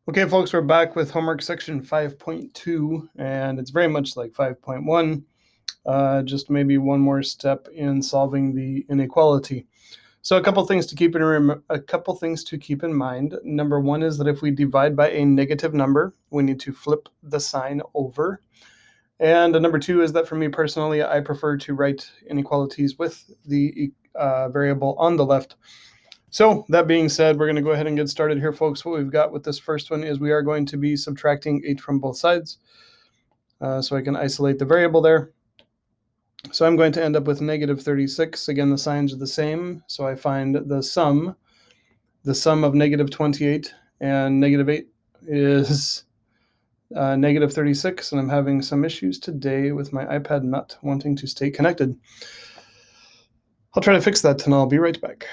Okay, folks, we're back with homework section 5.2, and it's very much like 5.1, just maybe one more step in solving the inequality. So a couple things to keep in mind. Number one is that if we divide by a negative number, we need to flip the sign over. And number two is that for me personally, I prefer to write inequalities with the variable on the left. So that being said, we're going to go ahead and get started here, folks. What we've got with this first one is we are going to be subtracting 8 from both sides. So I can isolate the variable there. So I'm going to end up with negative 36. Again, the signs are the same. So I find the sum of negative 28 and negative 8 is negative 36. And I'm having some issues today with my iPad not wanting to stay connected. I'll try to fix that and I'll be right back.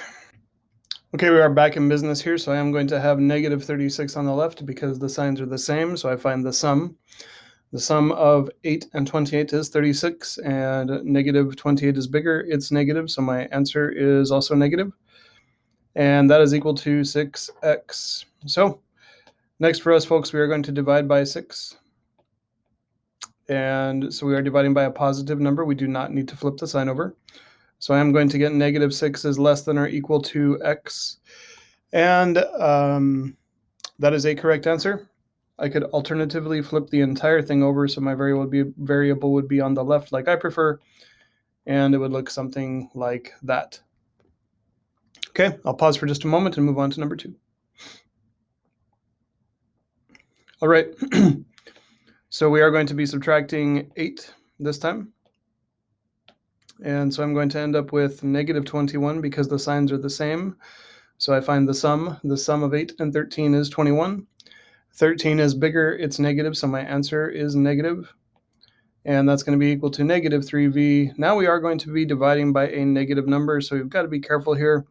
Okay, we are back in business here, so I am going to have negative 36 on the left because the signs are the same, so I find the sum. The sum of 8 and 28 is 36, and negative 28 is bigger, it's negative, so my answer is also negative. And that is equal to 6x. So, next for us, folks, we are going to divide by 6. And so we are dividing by a positive number. We do not need to flip the sign over. So I am going to get negative 6 is less than or equal to x. And that is a correct answer. I could alternatively flip the entire thing over so my variable would be on the left like I prefer, and it would look something like that. Okay, I'll pause for just a moment and move on to number 2. All right, so we are going to be subtracting 8 this time. And so I'm going to end up with negative 21 because the signs are the same. So I find the sum of 8 and 13 is 21. 13 is bigger, it's negative, so my answer is negative. And that's going to be equal to negative 3v. Now we are going to be dividing by a negative number, so we've got to be careful here,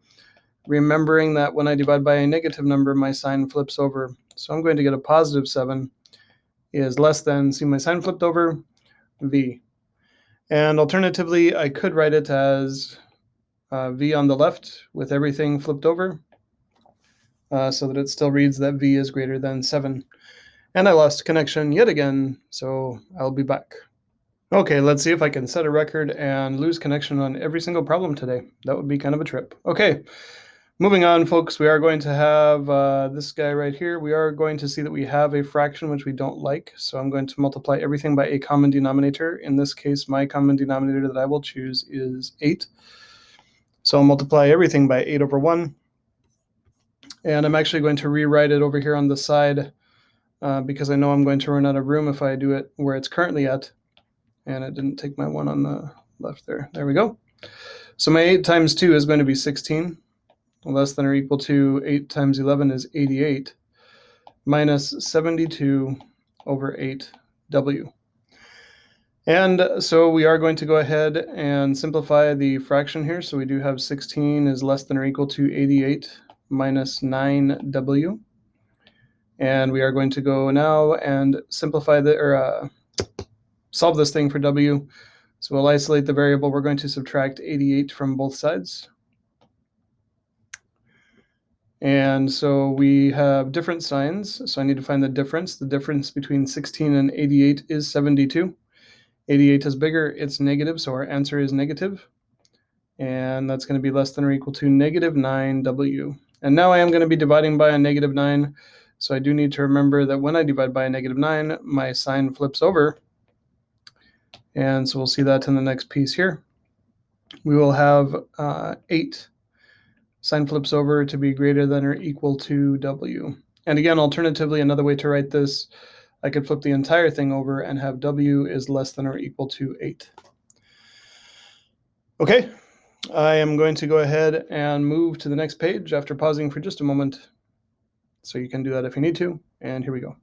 remembering that when I divide by a negative number, my sign flips over. So I'm going to get a positive 7 is less than, see my sign flipped over, v. And alternatively, I could write it as v on the left with everything flipped over, so that it still reads that v is greater than 7. And I lost connection yet again, so I'll be back. Okay, let's see if I can set a record and lose connection on every single problem today. That would be kind of a trip. Okay, moving on, folks, we are going to have this guy right here. We are going to see that we have a fraction which we don't like, so I'm going to multiply everything by a common denominator. In this case, my common denominator that I will choose is 8. So I'll multiply everything by 8 over 1. And I'm actually going to rewrite it over here on the side because I know I'm going to run out of room if I do it where it's currently at. And it didn't take my 1 on the left there. There we go. So my 8 times 2 is going to be 16. Less than or equal to 8 times 11 is 88. Minus 72 over 8w. And so we are going to go ahead and simplify the fraction here. So we do have 16 is less than or equal to 88 minus 9w. And we are going to go now and simplify solve this thing for w. So we'll isolate the variable. We're going to subtract 88 from both sides. And so we have different signs. So I need to find the difference. The difference between 16 and 88 is 72. 88 is bigger, it's negative, so our answer is negative. And that's going to be less than or equal to negative 9w. And now I am going to be dividing by a negative 9. So I do need to remember that when I divide by a negative 9, my sign flips over. And so we'll see that in the next piece here. We will have 8 sign flips over to be greater than or equal to w. And again, alternatively, another way to write this, I could flip the entire thing over and have w is less than or equal to 8. Okay, I am going to go ahead and move to the next page after pausing for just a moment. So you can do that if you need to. And here we go.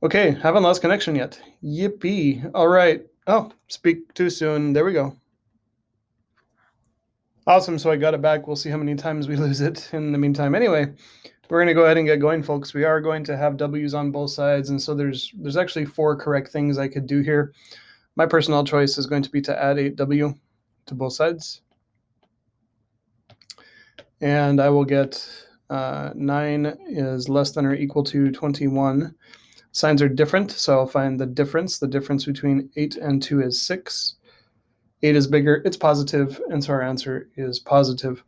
Okay, haven't lost connection yet. Yippee. All right. Oh, speak too soon. There we go. Awesome, so I got it back. We'll see how many times we lose it in the meantime. Anyway, we're going to go ahead and get going, folks. We are going to have W's on both sides, and so there's actually 4 correct things I could do here. My personal choice is going to be to add 8W to both sides. And I will get 9 is less than or equal to 21. Signs are different, so I'll find the difference. The difference between 8 and 2 is 6. 8 is bigger, it's positive, and so our answer is positive.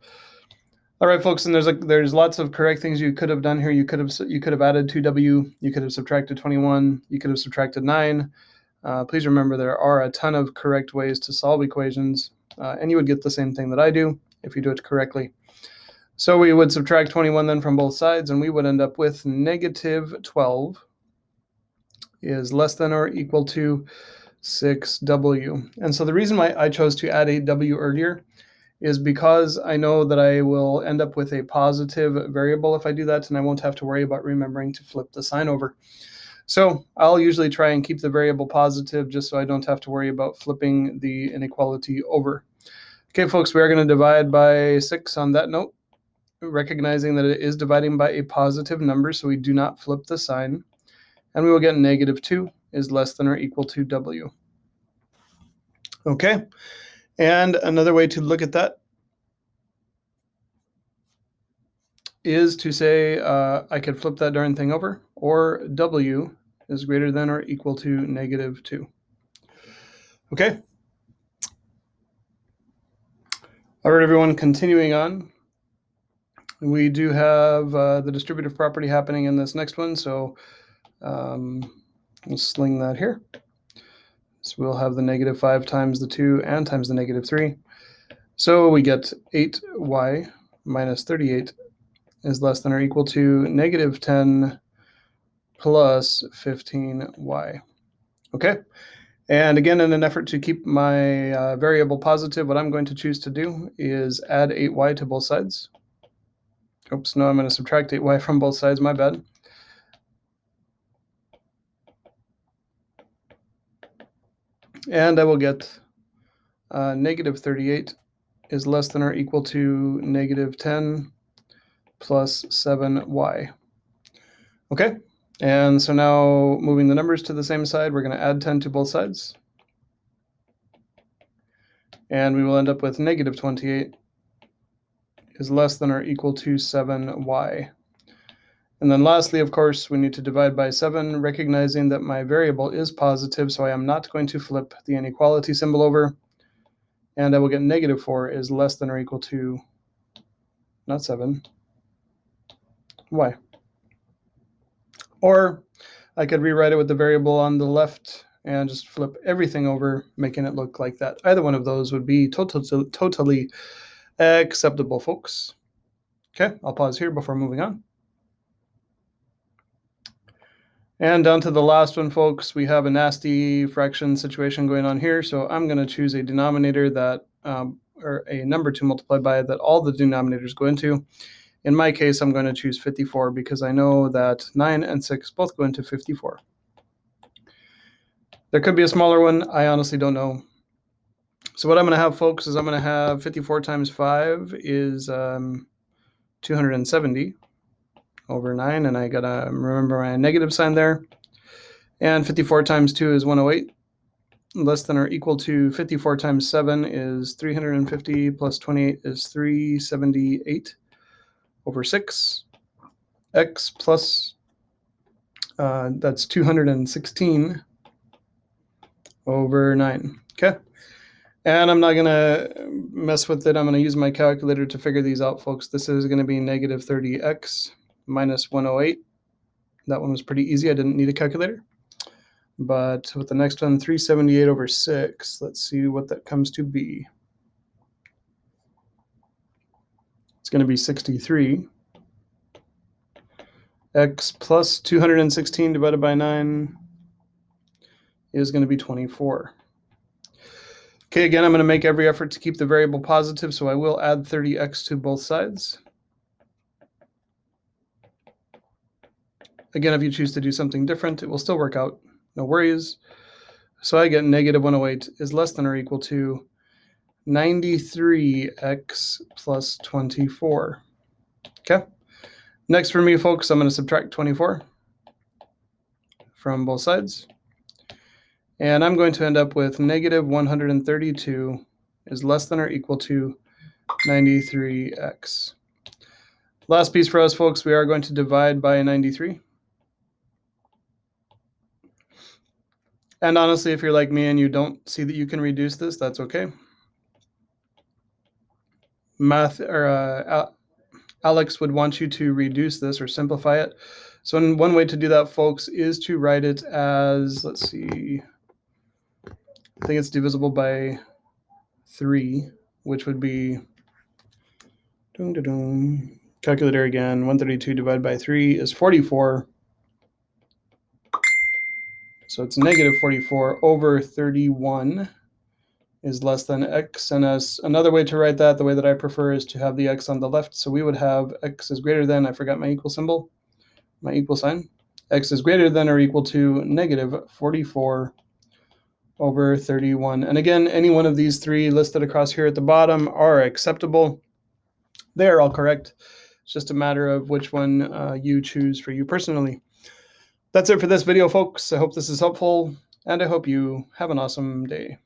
All right, folks, and there's lots of correct things you could have done here. You could have added 2w, you could have subtracted 21, you could have subtracted 9. Please remember there are a ton of correct ways to solve equations, and you would get the same thing that I do if you do it correctly. So we would subtract 21 then from both sides, and we would end up with negative 12 is less than or equal to 6w. And so the reason why I chose to add a w earlier is because I know that I will end up with a positive variable if I do that, and I won't have to worry about remembering to flip the sign over. So I'll usually try and keep the variable positive just so I don't have to worry about flipping the inequality over. Okay, folks, we are going to divide by 6 on that note, recognizing that it is dividing by a positive number, so we do not flip the sign. And we will get negative 2 is less than or equal to w. Okay, and another way to look at that is to say I could flip that darn thing over, or w is greater than or equal to negative 2. Okay. All right, everyone, continuing on. We do have the distributive property happening in this next one, so we'll sling that here. So we'll have the negative 5 times the 2 and times the negative 3. So we get 8y minus 38 is less than or equal to negative 10 plus 15y. Okay, and again, in an effort to keep my variable positive, what I'm going to choose to do is add 8y to both sides. Oops, no, I'm going to subtract 8y from both sides, my bad. And I will get negative 38 is less than or equal to negative 10 plus 7y. Okay, and so now moving the numbers to the same side, we're going to add 10 to both sides. And we will end up with negative 28 is less than or equal to 7y. And then lastly, of course, we need to divide by 7, recognizing that my variable is positive, so I am not going to flip the inequality symbol over. And I will get negative 4 is less than or equal to, not 7, y. Or I could rewrite it with the variable on the left and just flip everything over, making it look like that. Either one of those would be totally acceptable, folks. Okay, I'll pause here before moving on. And down to the last one, folks, we have a nasty fraction situation going on here. So I'm going to choose a denominator that, or a number to multiply by that all the denominators go into. In my case, I'm going to choose 54 because I know that 9 and 6 both go into 54. There could be a smaller one. I honestly don't know. So what I'm going to have, folks, is I'm going to have 54 times 5 is 270 over 9, and I got to remember my negative sign there. And 54 times 2 is 108. Less than or equal to 54 times 7 is 350 plus 28 is 378 over 6. X plus, that's 216 over 9. Okay. And I'm not going to mess with it. I'm going to use my calculator to figure these out, folks. This is going to be negative 30x minus 108. That one was pretty easy. I didn't need a calculator. But with the next one, 378 over 6, let's see what that comes to be. It's going to be 63. X plus 216 divided by 9 is going to be 24. Okay, again, I'm going to make every effort to keep the variable positive, so I will add 30x to both sides. Again, if you choose to do something different, it will still work out. No worries. So I get negative 108 is less than or equal to 93x plus 24. Okay. Next for me, folks, I'm going to subtract 24 from both sides. And I'm going to end up with negative 132 is less than or equal to 93x. Last piece for us, folks, we are going to divide by 93. And honestly, if you're like me and you don't see that you can reduce this, that's okay. Alex would want you to reduce this or simplify it. So one way to do that, folks, is to write it as, let's see, I think it's divisible by 3, which would be, calculator again, 132 divided by 3 is 44. So it's negative 44 over 31 is less than x. And as another way to write that, the way that I prefer is to have the x on the left. So we would have x is greater than, I forgot my equal symbol, my equal sign. X is greater than or equal to negative 44 over 31. And again, any one of these three listed across here at the bottom are acceptable. They are all correct. It's just a matter of which one you choose for you personally. That's it for this video, folks. I hope this is helpful, and I hope you have an awesome day.